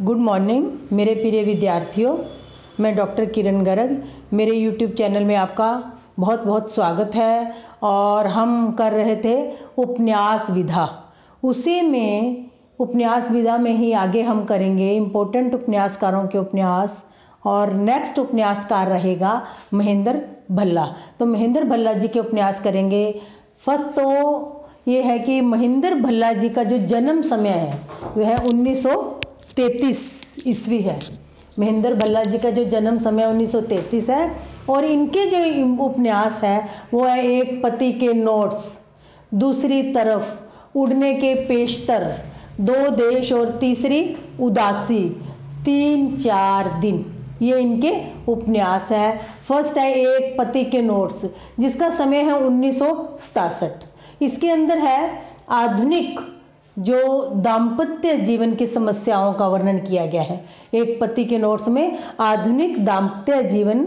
Good morning मेरे प्रिय विद्यार्थियों, मैं डॉक्टर किरण गर्ग। मेरे यूट्यूब चैनल में आपका बहुत बहुत स्वागत है। और हम कर रहे थे उपन्यास विधा, उसी में उपन्यास विधा में ही आगे हम करेंगे इम्पोर्टेंट उपन्यासकारों के उपन्यास। और नेक्स्ट उपन्यासकार रहेगा महेंद्र भल्ला। तो महेंद्र भल्ला जी के उपन्यास करेंगे। फर्स्ट तो ये है कि महेंद्र भल्ला जी का जो जन्म समय है वह है 1933 ईस्वी है। महेंद्र भल्ला जी का जो जन्म समय 1933 है। और इनके जो उपन्यास है वो है एक पति के नोट्स, दूसरी तरफ उड़ने के पेशतर, दो देश और तीसरी उदासी, 3-4 दिन, ये इनके उपन्यास है। फर्स्ट है एक पति के नोट्स जिसका समय है 1967। इसके अंदर है आधुनिक जो दाम्पत्य जीवन की समस्याओं का वर्णन किया गया है। एक पति के नोट्स में आधुनिक दाम्पत्य जीवन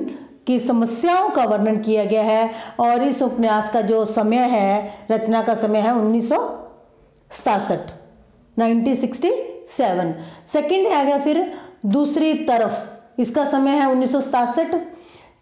की समस्याओं का वर्णन किया गया है। और इस उपन्यास का जो समय है, रचना का समय है 1967, 1967। सेकंड है गया फिर दूसरी तरफ, इसका समय है 1967।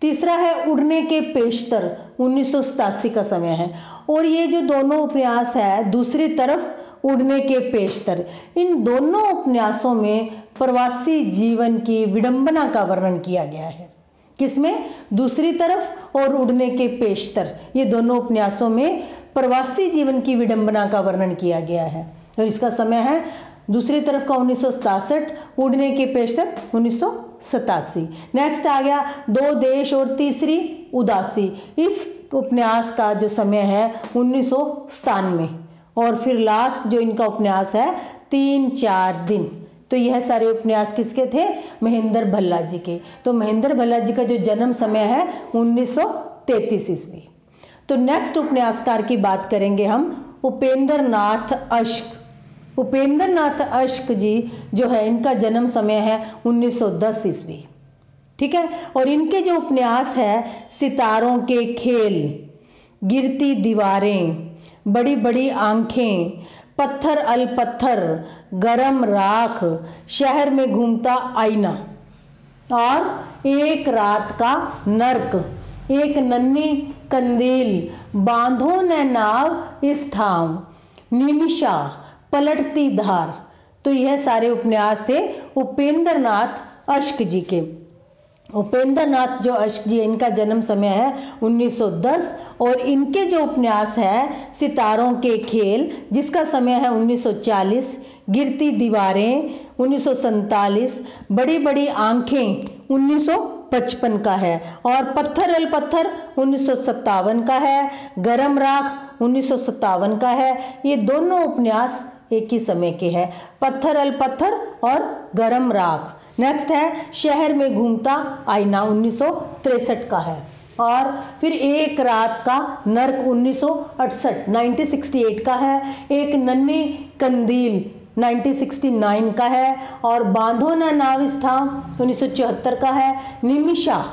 तीसरा है उड़ने के पेशतर, 1987 का समय है। और ये जो दोनों उपन्यास है, दूसरी तरफ उड़ने के पेशतर, इन दोनों उपन्यासों में प्रवासी जीवन की विडंबना का वर्णन किया गया है। किसमें? दूसरी तरफ और उड़ने के पेशतर, ये दोनों उपन्यासों में प्रवासी जीवन की विडंबना का वर्णन किया गया है। और इसका समय है दूसरी तरफ का 1967, उड़ने के पेशतर 1987। नेक्स्ट आ गया दो देश और तीसरी उदासी। इस उपन्यास का जो समय है 1997। और फिर लास्ट जो इनका उपन्यास है 3-4 दिन। तो यह सारे उपन्यास किसके थे? महेंद्र भल्ला जी के। तो महेंद्र भल्ला जी का जो जन्म समय है 1933 ईस्वी। तो नेक्स्ट उपन्यासकार की बात करेंगे हम, उपेंद्र नाथ अश्क। उपेंद्र नाथ अश्क जी जो है, इनका जन्म समय है 1910 ईस्वी। ठीक है। और इनके जो उपन्यास है सितारों के खेल, गिरती दीवारें, बड़ी बड़ी आंखें, पत्थर अल पत्थर, गरम राख, शहर में घूमता आईना और एक रात का नर्क, एक नन्ही कंदील, बांधो न नाव इस ठाम, निमिषा, पलटती धार। तो यह सारे उपन्यास थे उपेंद्र नाथ अश्क जी के। उपेंद्र नाथ जो अश्क जी, इनका जन्म समय है 1910। और इनके जो उपन्यास है सितारों के खेल जिसका समय है 1940, गिरती दीवारें 1947, बड़ी बड़ी आंखें 1955 का है, और पत्थर अल पत्थर 1957 का है, गरम राख 1957 का है। ये दोनों उपन्यास एक ही समय के हैं, पत्थर अल पत्थर और गरम राख। नेक्स्ट है शहर में घूमता आईना 1963 का है। और फिर एक रात का नर्क 1968, 1968 का है। एक नन्ही कंदील 1969 का है। और बांधो ना नाव इस ठाम 1974 का है। निमिषा,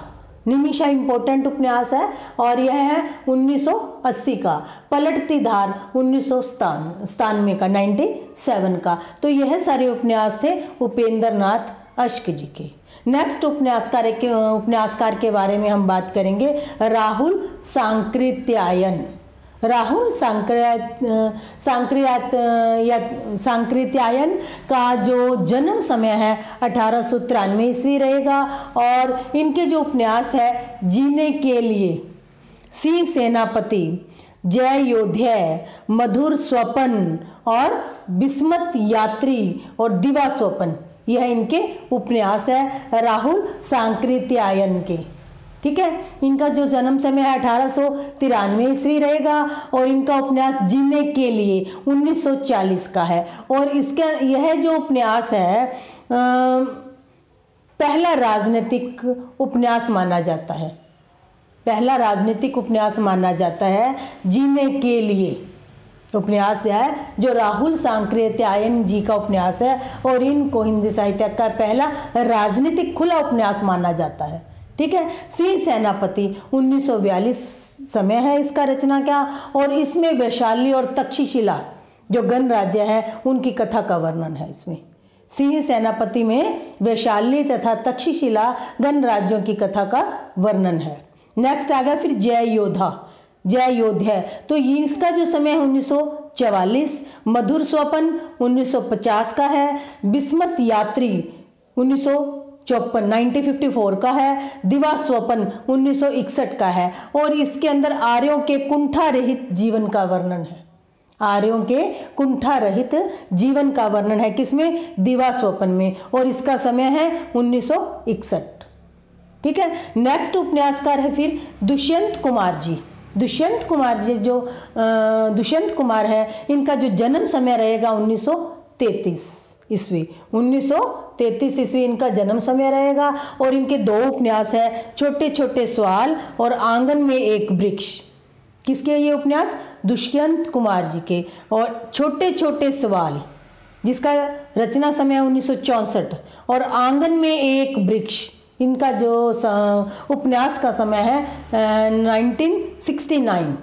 निमिषा इम्पोर्टेंट उपन्यास है और यह है 1980 का। पलटती धार 1997 का, 97 का। तो यह सारे उपन्यास थे उपेंद्र नाथ अश्क जी के। नेक्स्ट उपन्यासकार के बारे में हम बात करेंगे, राहुल सांकृत्यायन। राहुल सांकृत्यायन का जो जन्म समय है 1893 ईस्वी रहेगा। और इनके जो उपन्यास है जीने के लिए, सिंह सेनापति, जय योध्या, मधुर स्वपन और बिस्मत यात्री और दिवा स्वपन, यह इनके उपन्यास है राहुल सांकृत्यायन के। ठीक है। इनका जो जन्म समय है 1893 ईस्वी रहेगा। और इनका उपन्यास जीने के लिए 1940 का है। और इसका यह जो उपन्यास है पहला राजनीतिक उपन्यास माना जाता है। पहला राजनीतिक उपन्यास माना जाता है जीने के लिए उपन्यास है जो राहुल सांकृत्यायन जी का उपन्यास है। और इनको हिंदी साहित्य का पहला राजनीतिक खुला उपन्यास माना जाता है। ठीक है। सिंह सेनापति 1942 समय है इसका रचना का। और इसमें वैशाली और तक्षशिला जो गणराज्य है उनकी कथा का वर्णन है इसमें। सिंह सेनापति में वैशाली तथा तक्षशिला गणराज्यों की कथा का वर्णन है। नेक्स्ट आ गया फिर जय योद्धा, जय योद्धा। तो ये इसका जो समय है 1944, मधुर स्वपन 1950 का है, बिस्मत यात्री 1954 का है, दिवा स्वपन 1961 का है। और इसके अंदर आर्यों के कुंठा रहित जीवन का वर्णन है, आर्यों के कुंठा रहित जीवन का वर्णन है किसमें, दिवा स्वपन में, और इसका समय है 1961। ठीक है। नेक्स्ट उपन्यासकार है फिर दुष्यंत कुमार जी। दुष्यंत कुमार जी जो दुष्यंत कुमार है, इनका जो जन्म समय रहेगा 1933 ईस्वी, 1933 ईस्वी इनका जन्म समय रहेगा। और इनके दो उपन्यास है, छोटे छोटे सवाल और आंगन में एक वृक्ष। किसके ये उपन्यास, दुष्यंत कुमार जी के। और छोटे छोटे सवाल जिसका रचना समय 1964 और आंगन में एक वृक्ष, इनका जो उपन्यास का समय है 1969।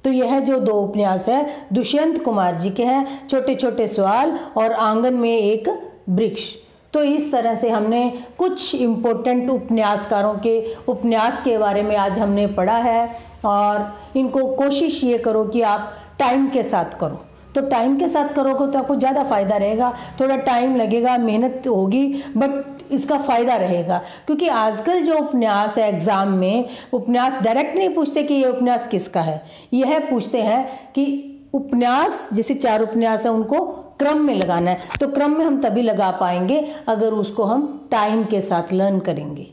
तो यह जो दो उपन्यास है दुष्यंत कुमार जी के हैं, छोटे छोटे सवाल और आंगन में एक वृक्ष। तो इस तरह से हमने कुछ इम्पोर्टेंट उपन्यासकारों के उपन्यास के बारे में आज हमने पढ़ा है। और इनको कोशिश ये करो कि आप टाइम के साथ करो, तो टाइम के साथ करोगे तो आपको ज़्यादा फ़ायदा रहेगा। थोड़ा टाइम लगेगा, मेहनत होगी, बट इसका फ़ायदा रहेगा। क्योंकि आजकल जो उपन्यास है एग्ज़ाम में, उपन्यास डायरेक्ट नहीं पूछते कि ये उपन्यास किसका है, यह पूछते हैं कि उपन्यास जैसे 4 उपन्यास है उनको क्रम में लगाना है। तो क्रम में हम तभी लगा पाएंगे अगर उसको हम टाइम के साथ लर्न करेंगे।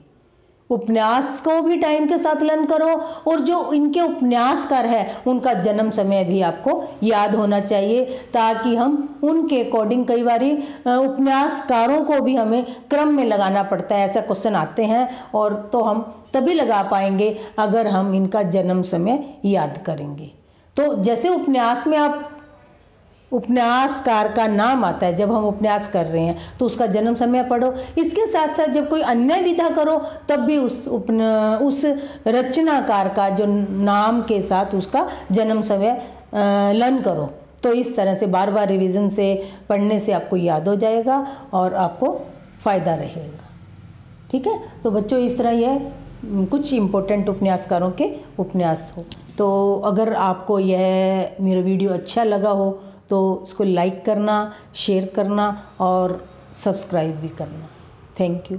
उपन्यास को भी टाइम के साथ लर्न करो, और जो इनके उपन्यासकार है उनका जन्म समय भी आपको याद होना चाहिए, ताकि हम उनके अकॉर्डिंग, कई बारी उपन्यासकारों को भी हमें क्रम में लगाना पड़ता है, ऐसा क्वेश्चन आते हैं, और तो हम तभी लगा पाएंगे अगर हम इनका जन्म समय याद करेंगे। तो जैसे उपन्यास में आप उपन्यासकार का नाम आता है, जब हम उपन्यास कर रहे हैं तो उसका जन्म समय पढ़ो। इसके साथ साथ जब कोई अन्य विधा करो तब भी उस रचनाकार का जो नाम के साथ उसका जन्म समय लर्न करो। तो इस तरह से बार बार रिवीजन से पढ़ने से आपको याद हो जाएगा और आपको फ़ायदा रहेगा। ठीक है। तो बच्चों इस तरह यह कुछ इम्पोर्टेंट उपन्यासकारों के उपन्यास हो। तो अगर आपको यह मेरा वीडियो अच्छा लगा हो तो इसको लाइक करना, शेयर करना और सब्सक्राइब भी करना। Thank you.